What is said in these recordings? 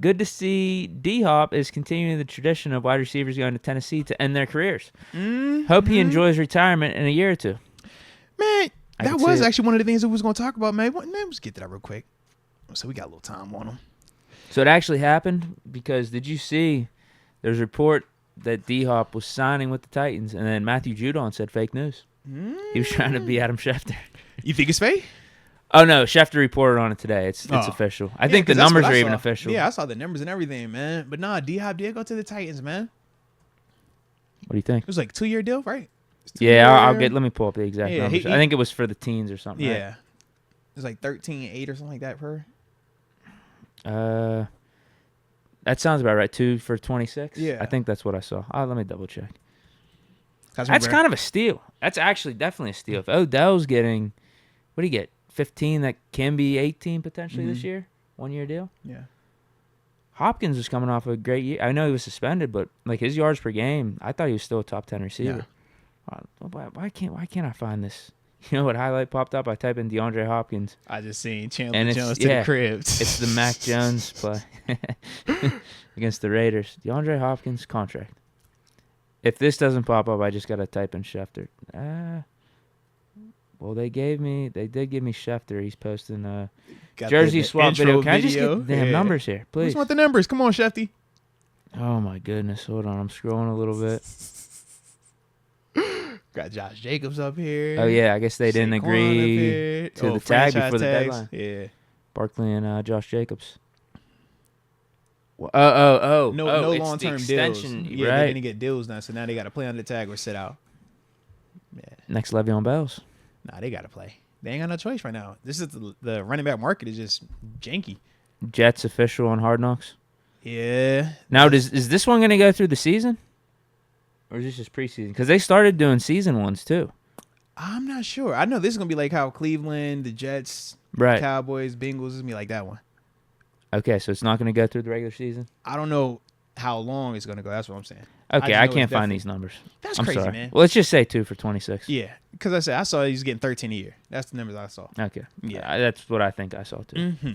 good to see D-Hop is continuing the tradition of wide receivers going to Tennessee to end their careers. Hope he enjoys retirement in a year or two. Man, that was actually one of the things that we was going to talk about, man. Let's get to that real quick. So we got a little time on him. So it actually happened because did you see there's a report that D-Hop was signing with the Titans, and then Matthew Judon said fake news. He was trying to be Adam Schefter. You think it's fake? Oh, no. Schefter reported on it today. It's official. I think the numbers are even official. Yeah, I saw the numbers and everything, man. But nah, D-Hop did go to the Titans, man. What do you think? It was like a 2-year deal, right? Yeah, let me pull up the exact numbers. I think it was for the teens or something. Yeah. Right? It was like 13-8 or something like that per. That sounds about right. 2 for 26. Yeah, I think that's what I saw. Let me double check. That's kind of a steal. That's actually definitely a steal. If Odell's getting, what do you get? 15. That can be 18 potentially this year. 1-year deal. Yeah. Hopkins was coming off a great year. I know he was suspended, but like his yards per game, I thought he was still a top 10 receiver. Yeah. Why can't I find this? You know what highlight popped up? I typed in DeAndre Hopkins. I just seen Chandler Jones to the crib. It's the Mac Jones play against the Raiders. DeAndre Hopkins contract. If this doesn't pop up, I just gotta type in Schefter. Well, they did give me Schefter. He's posting jersey swap video. Can I just get the damn numbers here, please? I just want the numbers. Come on, Shefty. Oh my goodness. Hold on, I'm scrolling a little bit. Got Josh Jacobs up here. Oh yeah, I guess they didn't agree to the tag before the deadline. Yeah, Barkley and Josh Jacobs. No long-term deals. Yeah, right. They didn't get deals now, so now they got to play on the tag or sit out. Yeah. Next Le'Veon Bell's. Nah, they got to play. They ain't got no choice right now. This is the running back market is just janky. Jets official on Hard Knocks. Yeah. Now, is this one going to go through the season? Or is this just preseason? Because they started doing season ones, too. I'm not sure. I know this is going to be like how Cleveland, the Jets, right. Cowboys, Bengals is going to be like that one. Okay, so it's not going to go through the regular season? I don't know how long it's going to go. That's what I'm saying. Okay, I can't find these numbers. That's crazy, sorry. Man. Well, let's just say 2 for 26. Yeah, because I saw he's getting 13 a year. That's the numbers I saw. Okay. Yeah, that's what I think I saw, too. Mm-hmm.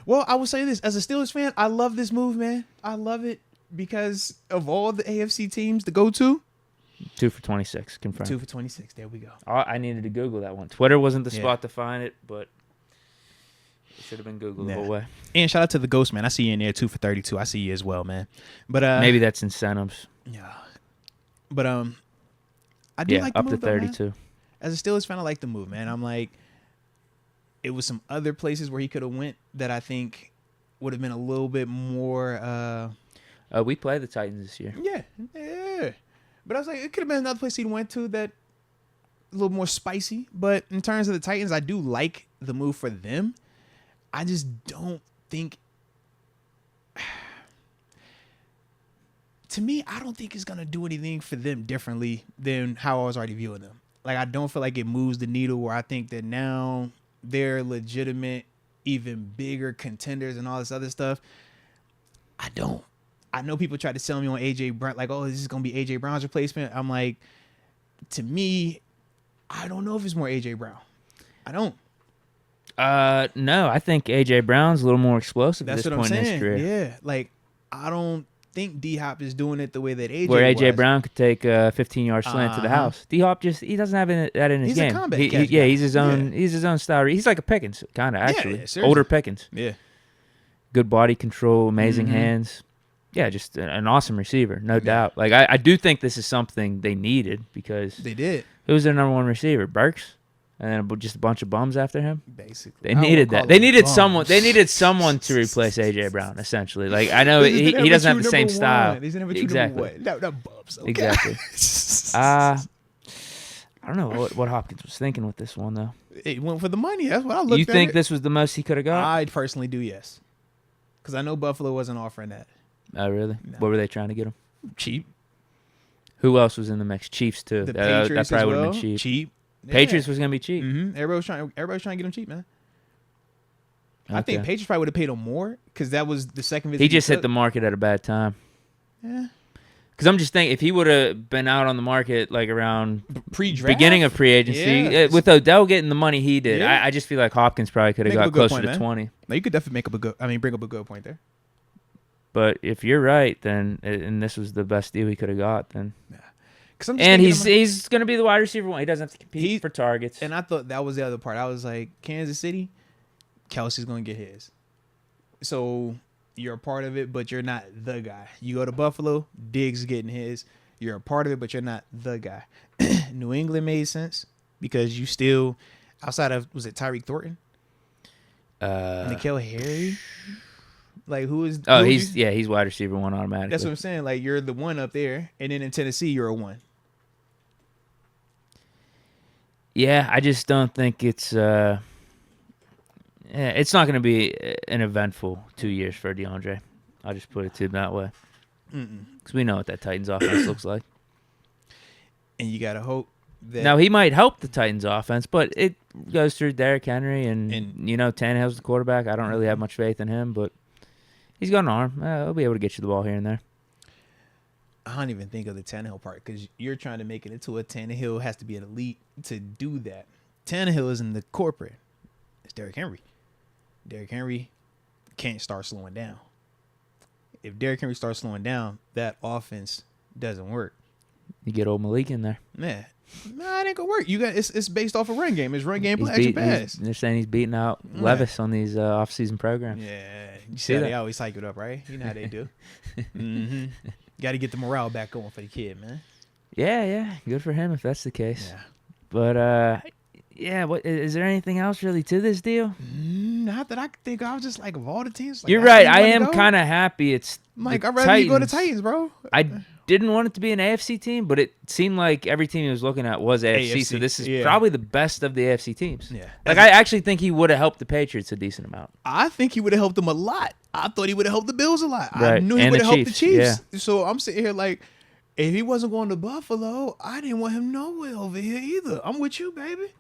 Well, I will say this. As a Steelers fan, I love this move, man. I love it because of all the AFC teams to go to. 2 for 26, confirmed. 2 for 26. There we go. I needed to Google that one. Twitter wasn't the spot to find it, but it should have been Googled the whole way. And shout out to the Ghost, man. I see you in there, 2 for 32. I see you as well, man. But maybe that's incentives. Yeah. But I do like the up move, to 32. Though, as a Steelers fan, I like the move, man. I'm like, it was some other places where he could have went that I think would have been a little bit more. We play the Titans this year. Yeah. But I was like, it could have been another place he went to that a little more spicy. But in terms of the Titans, I do like the move for them. I just don't think. To me, I don't think it's going to do anything for them differently than how I was already viewing them. Like, I don't feel like it moves the needle where I think that now they're legitimate, even bigger contenders and all this other stuff. I don't. I know people try to sell me on A.J. Brown, like, oh, this is going to be A.J. Brown's replacement. I'm like, to me, I don't know if it's more A.J. Brown. I don't. No, I think A.J. Brown's a little more explosive at this point in his career. Yeah, like, I don't think D-Hop is doing it the way that A.J. Where A.J. was. Brown could take a 15-yard slant to the house. D-Hop he doesn't have that in his he's game. A combat catch guy. He's his own style. He's like a Pickens, kind of, actually. Yeah, older Pickens. Yeah. Good body control, amazing hands. Yeah, just an awesome receiver, no doubt. Like I do think this is something they needed because they did. Who was their number one receiver? Burks, and then just a bunch of bums after him. Basically, they needed that. They needed someone. They needed someone to replace AJ Brown. Essentially, like I know he doesn't have the same style. Exactly. Not bums. Okay. Exactly. I don't know what Hopkins was thinking with this one though. It went for the money. That's what I looked at. You think this was the most he could have got? I personally do, yes. Because I know Buffalo wasn't offering that. Oh, really? No. What were they trying to get him? Cheap. Who else was in the mix? Chiefs, too. The Patriots that probably as well. Would have been cheap. Cheap. Patriots was going to be cheap. Mm-hmm. Everybody was trying to get him cheap, man. Okay. I think Patriots probably would have paid him more because that was the second visit he just hit the market at a bad time. Yeah. Because I'm just thinking, if he would have been out on the market like around pre-draft, beginning of free agency, with Odell getting the money he did, I just feel like Hopkins probably could have got closer to 20. No, you could definitely bring up a good point there. But if you're right, then and this was the best deal he could have got, then. Yeah. And he's going to be the wide receiver one. He doesn't have to compete for targets. And I thought that was the other part. I was like, Kansas City, Kelsey's going to get his. So you're a part of it, but you're not the guy. You go to Buffalo, Diggs getting his. You're a part of it, but you're not the guy. New England made sense because you still, outside of, was it Tyreek Thornton? N'Keal Harry? Like, who is... Oh, he's wide receiver one automatically. That's what I'm saying. Like, you're the one up there, and then in Tennessee, you're a one. Yeah, I just don't think it's not going to be an eventful 2 years for DeAndre. I'll just put it to him that way. Because we know what that Titans offense looks like. And you got to hope that... Now, he might help the Titans offense, but it goes through Derrick Henry, and Tannehill's the quarterback. I don't really have much faith in him, but he's got an arm. He'll be able to get you the ball here and there. I don't even think of the Tannehill part because you're trying to make it into a Tannehill has to be an elite to do that. Tannehill is in the corporate. It's Derrick Henry. Derrick Henry can't start slowing down. If Derrick Henry starts slowing down, that offense doesn't work. You get old Malik in there. Man, nah, it ain't gonna work. You got it's based off a run game. It's run game play action pass. They're saying he's beating out Levis on these off-season programs. Yeah, you see how they always hype it up, right? You know how they do. Got to get the morale back going for the kid, man. Yeah, good for him if that's the case. Yeah, but what is there anything else really to this deal? Not that I could think. I was just like, of all the teams, like, you're right. I am kind of happy. It's Mike. I'd rather you go to Titans, bro. I didn't want it to be an AFC team, but it seemed like every team he was looking at was AFC. So this is probably the best of the AFC teams. Yeah, like I actually think he would have helped the Patriots a decent amount. I think he would have helped them a lot. I thought he would have helped the Bills a lot. Right. I knew he would have helped the Chiefs. Yeah. So I'm sitting here like, if he wasn't going to Buffalo, I didn't want him nowhere over here either. I'm with you, baby.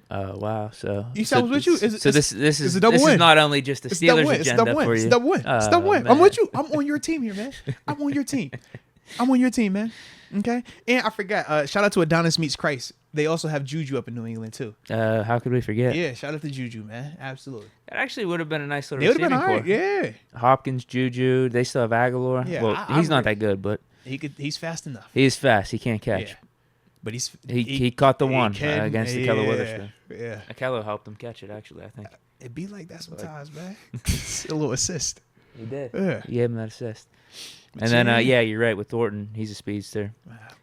Oh wow! So you said I was with you. This is not only just a Steelers agenda for you. It's double win. It's double win. I'm with you. I'm on your team here, man. I'm on your team. I'm on your team, man. Okay. And I forgot. Shout out to Adonis Meets Christ. They also have Juju up in New England too. How could we forget? Yeah. Shout out to Juju, man. Absolutely. That actually would have been a nice little receiving core. Right. Yeah. Hopkins, Juju. They still have Aguilar. Yeah, well, he's not that good, but he's fast enough. He's fast. He can't catch. Yeah. But he caught the one against Akello Witherspoon. Yeah. Akello helped him catch it, actually, I think. It be like that sometimes, man. A little assist. He did. Yeah. He gave him that assist. And then, you're right, with Thornton, he's a speedster.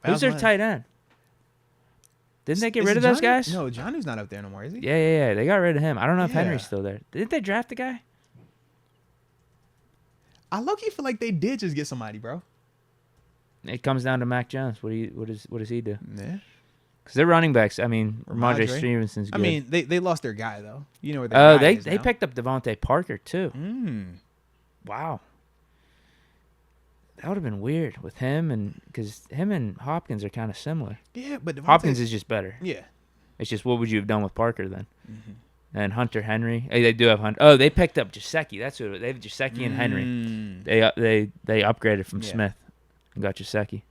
Who's their tight end? Didn't they get rid of those guys? No, Johnny's not up there no more, is he? Yeah. They got rid of him. I don't know if Henry's still there. Didn't they draft the guy? I low-key feel like they did just get somebody, bro. It comes down to Mac Jones. What does he do? Yeah. Because they're running backs. I mean, Ramondre Stevenson's good. I mean, they lost their guy, though. You know where their guy is they now. picked up Devontae Parker, too. Wow. That would have been weird with him, because him and Hopkins are kind of similar. Yeah, but Hopkins is just better. Yeah. It's just, what would you have done with Parker then? And Hunter Henry. Hey, they do have Hunter. Oh, they picked up Gesicki. That's who they have. Gesicki and Henry. They upgraded from Smith and got Gesicki.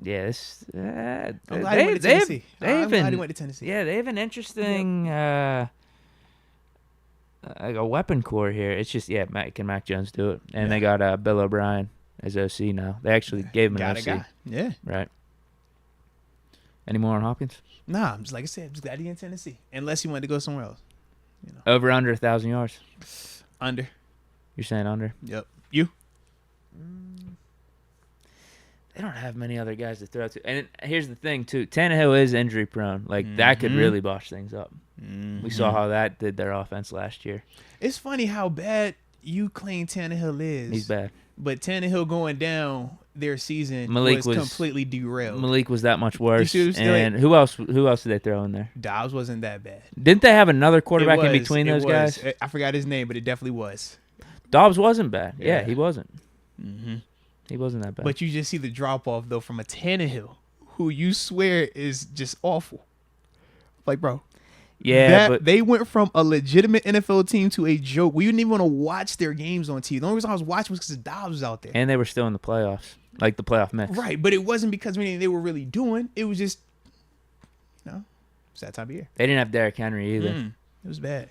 Yeah, this. I'm glad he went to Tennessee. I'm glad he went to Tennessee. Yeah, they have an interesting like a weapon core here. It's just can Mac Jones do it? And they got Bill O'Brien as OC now. They actually gave him an OC. Guy. Yeah. Right. Any more on Hopkins? Nah, I'm just like I said, just glad he in Tennessee. Unless he wanted to go somewhere else. You know. Over under 1,000 yards. Under. You're saying under? Yep. You? They don't have many other guys to throw to. And here's the thing, too. Tannehill is injury prone. Like, that could really botch things up. We saw how that did their offense last year. It's funny how bad you claim Tannehill is. He's bad. But Tannehill going down their season was completely derailed. Malik was that much worse. And who else did they throw in there? Dobbs wasn't that bad. Didn't they have another quarterback in between those guys? I forgot his name, but it definitely was. Dobbs wasn't bad. Yeah, he wasn't. He wasn't that bad. But you just see the drop-off, though, from a Tannehill, who you swear is just awful. Like, bro. Yeah, but they went from a legitimate NFL team to a joke. We didn't even want to watch their games on TV. The only reason I was watching was because Dobbs was out there. And they were still in the playoffs, like the playoff mix. Right, but it wasn't because of anything they were really doing. It was just, it's that time of year. They didn't have Derrick Henry either. It was bad.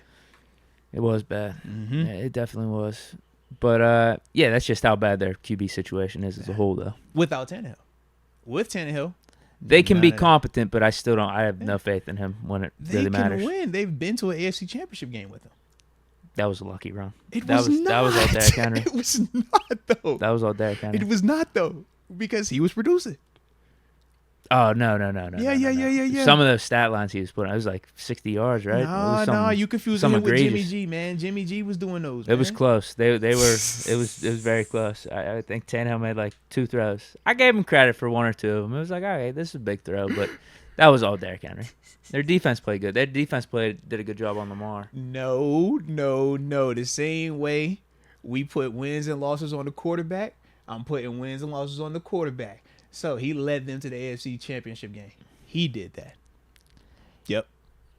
It was bad. Yeah, it definitely was. But yeah, that's just how bad their QB situation is as a whole, though. Without Tannehill. With Tannehill, they can be competent, but I have no faith in him when it really matters. They can win. They've been to an AFC Championship game with him. That was a lucky run. That was all Derrick Henry. It was not, though. That was all Derrick Henry. It was not, though, because he was producing. Oh, no. Yeah. Some of those stat lines he was putting, it was like 60 yards, right? No, you confused him with Jimmy G, man. Jimmy G was doing those. It was close. They were. It was very close. I think Tannehill made like 2 throws. I gave him credit for 1 or 2 of them. It was like, all right, this is a big throw, but that was all Derrick Henry. Their defense played good. Their defense did a good job on Lamar. No. The same way we put wins and losses on the quarterback, I'm putting wins and losses on the quarterback. So he led them to the AFC Championship game. He did that. Yep.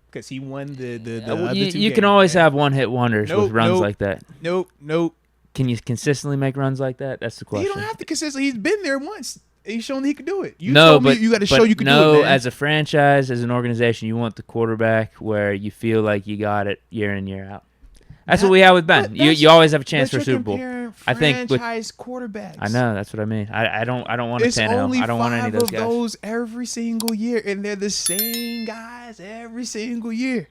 Because he won the other 2 games. You can always have one-hit wonders with runs like that. Nope. Can you consistently make runs like that? That's the question. You don't have to consistently. He's been there once. He's shown that he could do it. You got to show you can do it, man. As a franchise, as an organization, you want the quarterback where you feel like you got it year in, year out. That's what we have with Ben. You always have a chance for a Super Bowl. I think franchise quarterbacks. I know, that's what I mean. I don't want a Tannehill. I don't want any of those guys. It's only 5 of those every single year, and they're the same guys every single year.